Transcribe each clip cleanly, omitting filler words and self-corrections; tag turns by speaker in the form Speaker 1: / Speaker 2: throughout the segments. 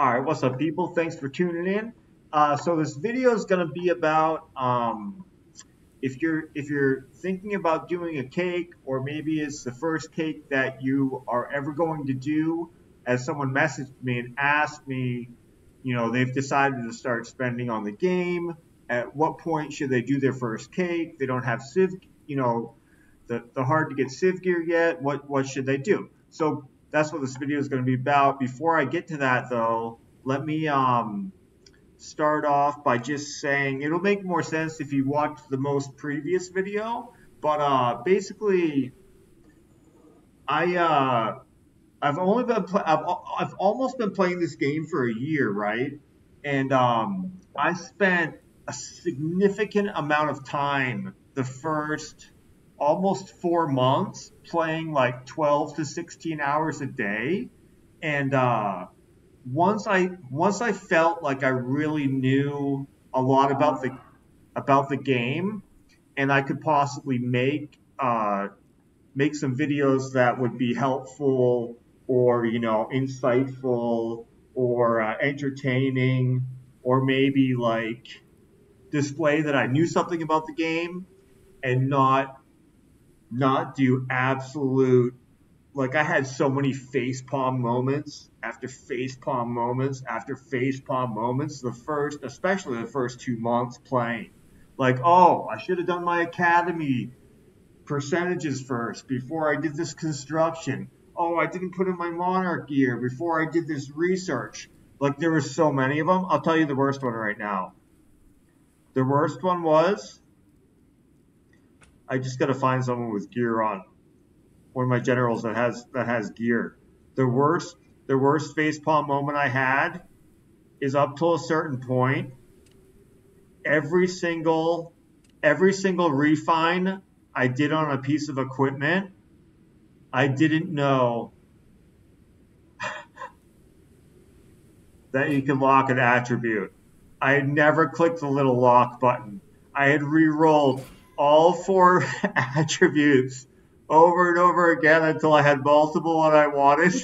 Speaker 1: All right, what's up, people? Thanks for tuning in. So this video is going to be about if you're thinking about doing a cake, or maybe it's the first cake that you are ever going to do. As someone messaged me and asked me, they've decided to start spending on the game. At what point should they do their first cake? They don't have Civ, the hard to get Civ gear yet. What should they do? So that's what this video is going to be about. Before I get to that, though, let me start off by just saying it'll make more sense if you watch the most previous video. But basically, I I've only been I've almost been playing this game for a year, right? And I spent a significant amount of time the first almost 4 months playing like 12 to 16 hours a day. And once I felt like I really knew a lot about the game, and I could possibly make some videos that would be helpful, or insightful, or entertaining, or maybe like display that I knew something about the game, and not do absolute, like, I had so many facepalm moments after facepalm moments after facepalm moments, especially the first 2 months playing. Like, oh, I should have done my academy percentages first before I did this construction. Oh, I didn't put in my monarch gear before I did this research. Like, there were so many of them. I'll tell you the worst one right now. The worst one was, I just got to find someone with gear on. One of my generals that has gear. The worst facepalm moment I had is up till a certain point. Every single refine I did on a piece of equipment, I didn't know that you can lock an attribute. I had never clicked the little lock button. I had re-rolled all four attributes over and over again until I had multiple what I wanted.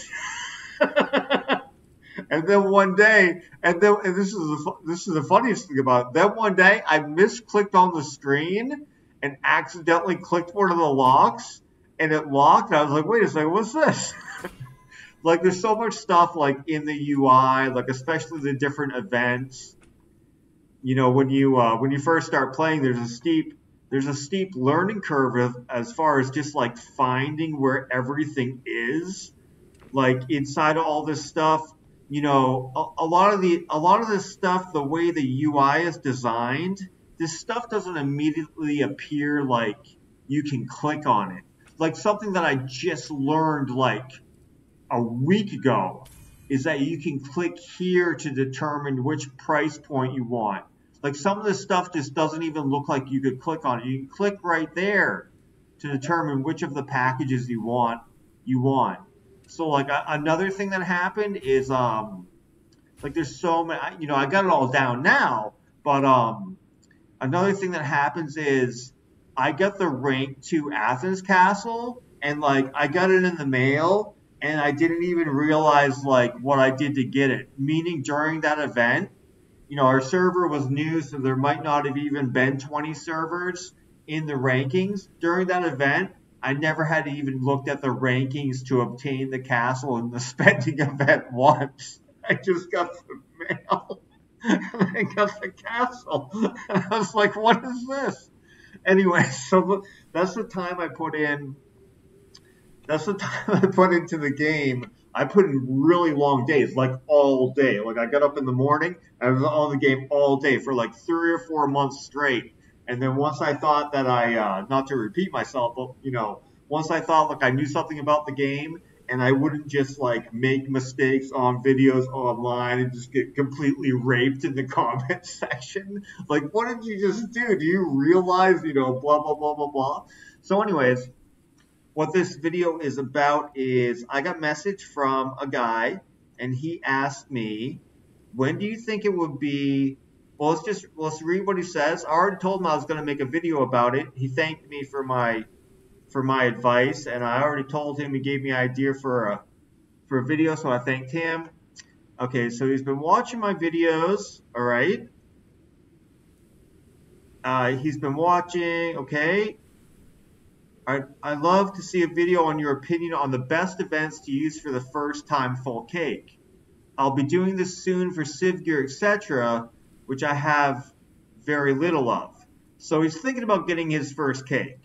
Speaker 1: And then one day, and this is the funniest thing about it. Then one day, I misclicked on the screen and accidentally clicked one of the locks, and it locked. And I was like, wait a second, what's this? Like, there's so much stuff like in the UI, like especially the different events. When you first start playing, there's a steep learning curve as far as just like finding where everything is, like inside of all this stuff. A lot of this stuff, the way the UI is designed, this stuff doesn't immediately appear like you can click on it. Like, something that I just learned like a week ago is that you can click here to determine which price point you want. Like, some of this stuff just doesn't even look like you could click on it. You can click right there to determine which of the packages you want. So, like, another thing that happened is, like, there's so many, I got it all down now, but another thing that happens is I got the rank 2 Athens castle, and, like, I got it in the mail, and I didn't even realize, like, what I did to get it. Meaning, during that event, our server was new, so there might not have even been 20 servers in the rankings. During that event, I never had to even looked at the rankings to obtain the castle in the spending event once. I just got the mail and I got the castle. And I was like, what is this? Anyway, so that's the time I put in. That's the time I put into the game. I put in really long days, like all day. Like, I got up in the morning, I was on the game all day for like 3 or 4 months straight. And then once I thought that not to repeat myself, but, once I thought like I knew something about the game, and I wouldn't just like make mistakes on videos online and just get completely raped in the comment section. Like, what did you just do? Do you realize, blah, blah, blah, blah, blah. So anyways, what this video is about is I got a message from a guy, and he asked me, when do you think it would be, well, let's read what he says. I already told him I was going to make a video about it. He thanked me for my advice, and I already told him, he gave me an idea for a video, so I thanked him. Okay, so he's been watching my videos. All right. He's been watching. Okay. I love to see a video on your opinion on the best events to use for the first time full cake. I'll be doing this soon for Civ Gear, etc., which I have very little of. So he's thinking about getting his first cake.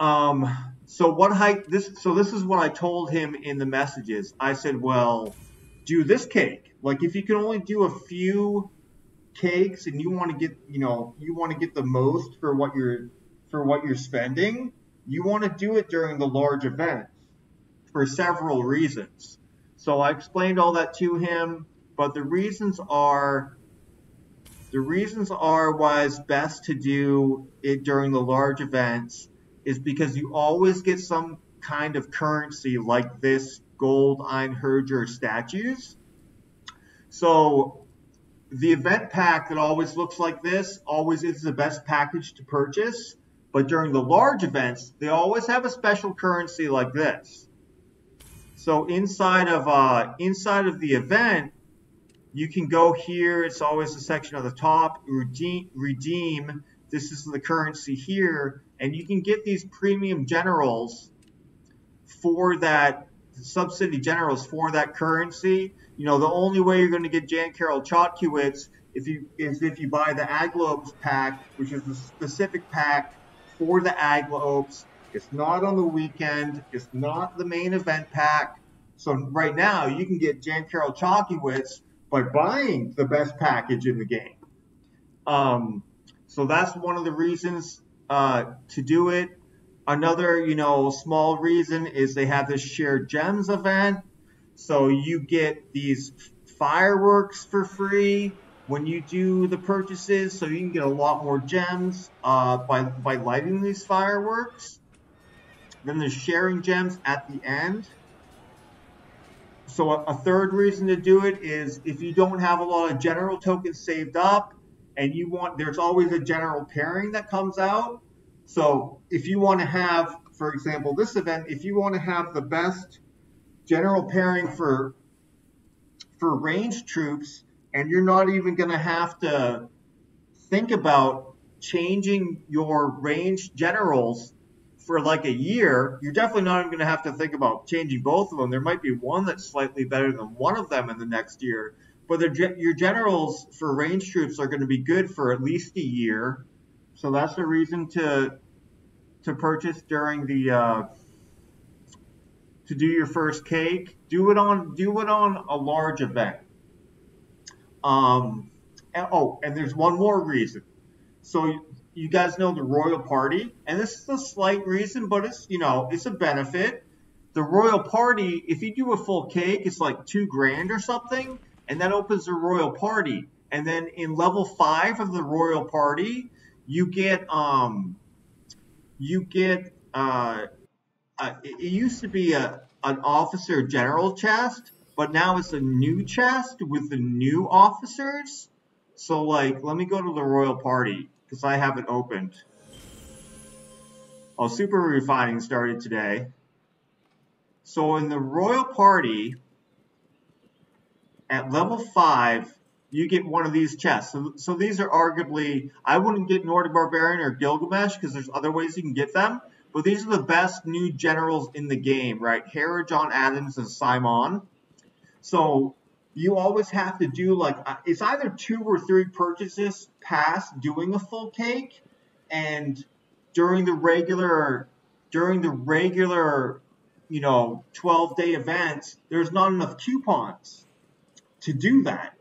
Speaker 1: So what height this? So this is what I told him in the messages. I said, well, do this cake. Like if you can only do a few cakes and you want to get, you want to get the most for what you're spending, you want to do it during the large events for several reasons. So I explained all that to him, but the reasons are why it's best to do it during the large events is because you always get some kind of currency like this gold Einherjar statues. So the event pack that always looks like this always is the best package to purchase, but during the large events, they always have a special currency like this. So inside of the event, you can go here. It's always a section at the top. Redeem. This is the currency here, and you can get these premium generals for that subsidy generals for that currency. The only way you're going to get Jan Carroll Chotkewitz is if you buy the Aglobes pack, which is the specific pack for the Aglobes. It's not on the weekend. It's not the main event pack. So right now you can get Jan Carroll Chotkewitz by buying the best package in the game. So that's one of the reasons to do it. Another, small reason is they have this shared gems event. So you get these fireworks for free when you do the purchases. So you can get a lot more gems by lighting these fireworks. Then there's sharing gems at the end. So a third reason to do it is if you don't have a lot of general tokens saved up and there's always a general pairing that comes out. So if you want to have, for example, this event, if you want to have the best general pairing for ranged troops, and you're not even going to have to think about changing your ranged generals for like a year, you're definitely not even going to have to think about changing both of them. There might be one that's slightly better than one of them in the next year, but your generals for ranged troops are going to be good for at least a year. So that's the reason to purchase during the to do your first cake. Do it on a large event. And there's one more reason. So you guys know the Royal Party, and this is a slight reason, but it's a benefit. The Royal Party, if you do a full cake, it's like $2,000 or something, and that opens the Royal Party. And then in level 5 of the Royal Party, you get it used to be an officer general chest, but now it's a new chest with the new officers. So let me go to the Royal Party because I have it opened. Oh, Super Refining started today. So in the Royal Party, at level 5, you get one of these chests. So these are arguably, I wouldn't get Nordic Barbarian or Gilgamesh because there's other ways you can get them. But these are the best new generals in the game, right? Hera, John Adams, and Simon. So you always have to do it's either 2 or 3 purchases past doing a full cake, and during the regular 12-day events, there's not enough coupons to do that.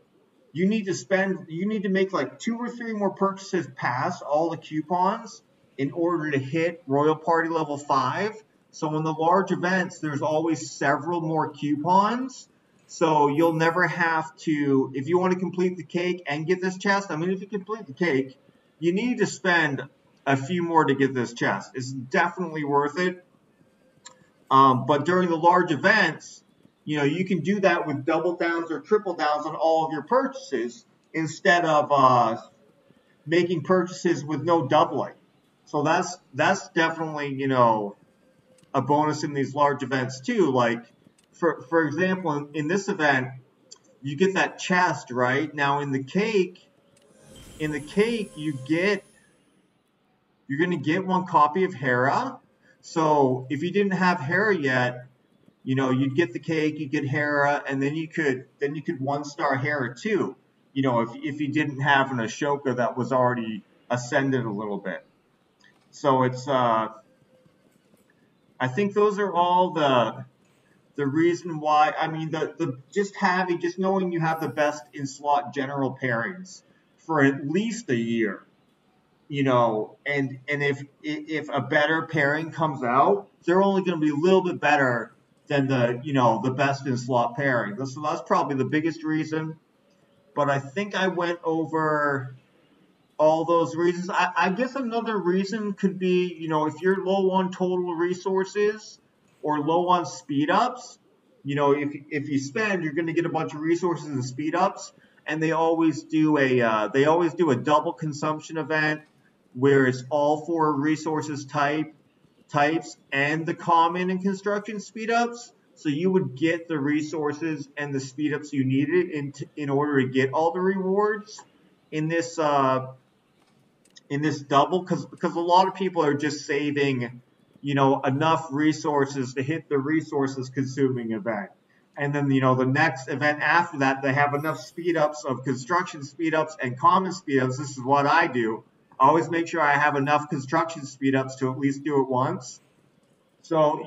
Speaker 1: You need to make 2 or 3 more purchases past all the coupons in order to hit Royal Party level 5. So in the large events, there's always several more coupons. So you'll never have to, if you want to complete the cake and get this chest, if you complete the cake, you need to spend a few more to get this chest. It's definitely worth it. But during the large events, you can do that with double downs or triple downs on all of your purchases instead of making purchases with no doubling. So that's definitely, a bonus in these large events too. for example, in this event, you get that chest, right? Now in the cake, you're going to get one copy of Hera. So if you didn't have Hera yet, you'd get the cake, you'd get Hera, and then you could 1-star Hera too. If you didn't have an Ashoka that was already ascended a little bit. So it's I think those are all the reason why. I mean, the just knowing you have the best in slot general pairings for at least a year. And if a better pairing comes out, they're only going to be a little bit better than the best in slot pairing. So that's probably the biggest reason. But I think I went over all those reasons. I guess another reason could be, if you're low on total resources or low on speed ups, if you spend, you're going to get a bunch of resources and speed ups, and they always do a double consumption event where it's all 4 resources types and the common and construction speed ups. So you would get the resources and the speed ups you needed in order to get all the rewards in this double, because a lot of people are just saving enough resources to hit the resources consuming event. And then, the next event after that, they have enough speed ups of construction speed ups and common speed ups. This is what I do. I always make sure I have enough construction speed ups to at least do it once. So,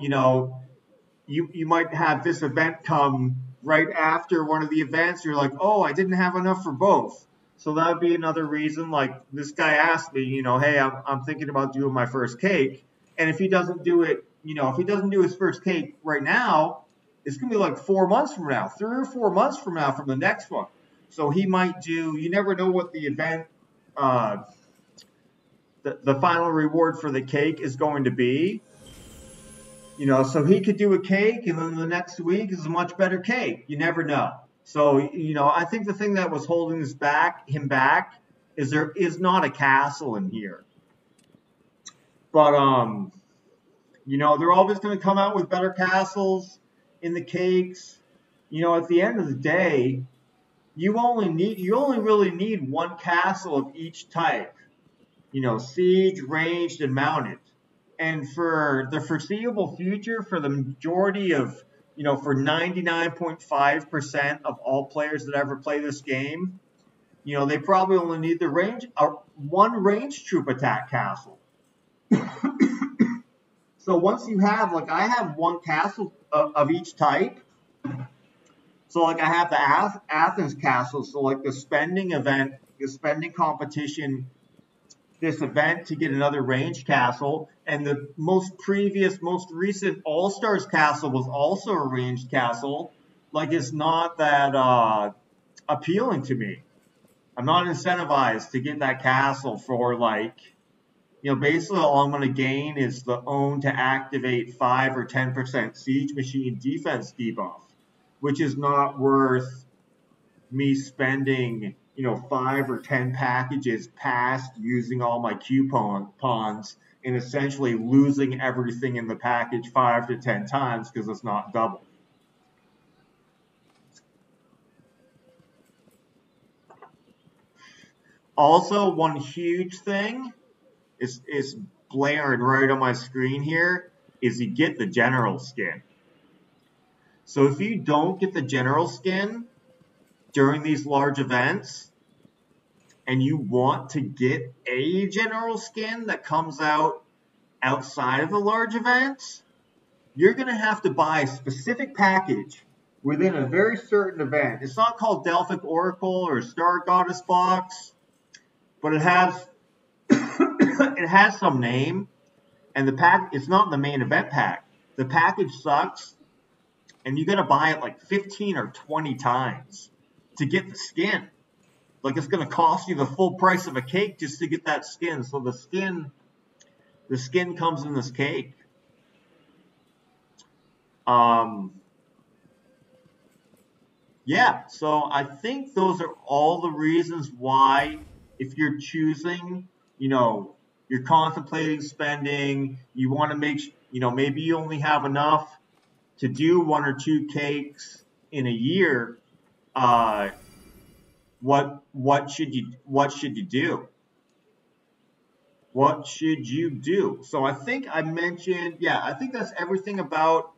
Speaker 1: you might have this event come right after one of the events. You're like, oh, I didn't have enough for both. So that would be another reason. Like this guy asked me, hey, I'm thinking about doing my first cake. And if he doesn't do it, if he doesn't do his first cake right now, it's going to be like 4 months from now, 3 or 4 months from now from the next one. So he might do, you never know what the event, the final reward for the cake is going to be. So he could do a cake and then the next week is a much better cake. You never know. So, I think the thing that was holding him back is there is not a castle in here. But, they're always going to come out with better castles in the cakes. At the end of the day, you only really need one castle of each type. Siege, ranged, and mounted. And for the foreseeable future, for the majority of, for 99.5% of all players that ever play this game, they probably only need one range troop attack castle. So once you have, I have one castle of each type. So I have the Athens castle. So the spending event, the spending competition, this event to get another range castle, and the most recent All-Stars castle was also a ranged castle. It's not that appealing to me. I'm not incentivized to get that castle for basically all I'm going to gain is the own to activate 5 or 10% siege machine defense debuff, which is not worth me spending 5 or 10 packages past using all my coupons and essentially losing everything in the package 5 to 10 times because it's not double. Also, one huge thing is blaring right on my screen here is you get the general skin. So if you don't get the general skin during these large events, and you want to get a general skin that comes out outside of the large events, you're going to have to buy a specific package within a very certain event. It's not called Delphic Oracle or Star Goddess Box, but it has it has some name, and the pack it's not in the main event pack. The package sucks, and you got to buy it 15 or 20 times to get the skin. It's going to cost you the full price of a cake just to get that skin. So the skin comes in this cake. Yeah, so I think those are all the reasons why, if you're choosing, you're contemplating spending, you want to make, maybe you only have enough to do 1 or 2 cakes in a year, what should you do? What should you do? So I think I mentioned, yeah, I think that's everything about,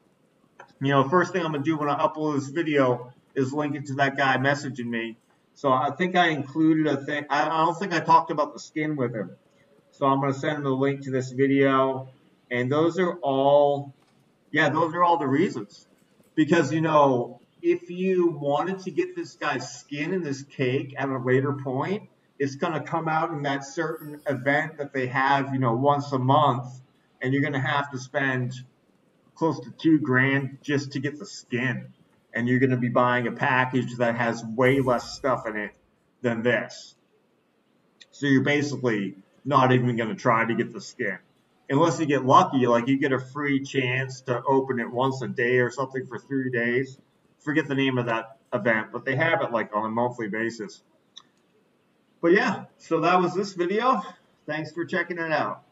Speaker 1: the first thing I'm gonna do when I upload this video is link it to that guy messaging me. So I think I included a thing. I don't think I talked about the skin with him. So I'm gonna send him the link to this video, and those are all, yeah, those are all the reasons. Because if you wanted to get this guy's skin in this cake at a later point, it's gonna come out in that certain event that they have, once a month, and you're gonna have to spend close to $2,000 just to get the skin, and you're gonna be buying a package that has way less stuff in it than this. So you're basically not even going to try to get the skin. Unless you get lucky, like you get a free chance to open it once a day or something for 3 days. Forget the name of that event, but they have it like on a monthly basis. But yeah, so that was this video. Thanks for checking it out.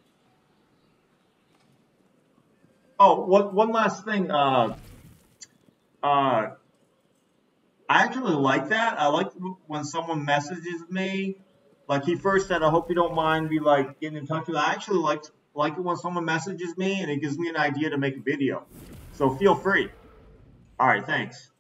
Speaker 1: Oh, one last thing. I actually like that. I like when someone messages me. Like he first said, I hope you don't mind me like getting in touch with you. I actually like it when someone messages me and it gives me an idea to make a video. So feel free. All right, thanks.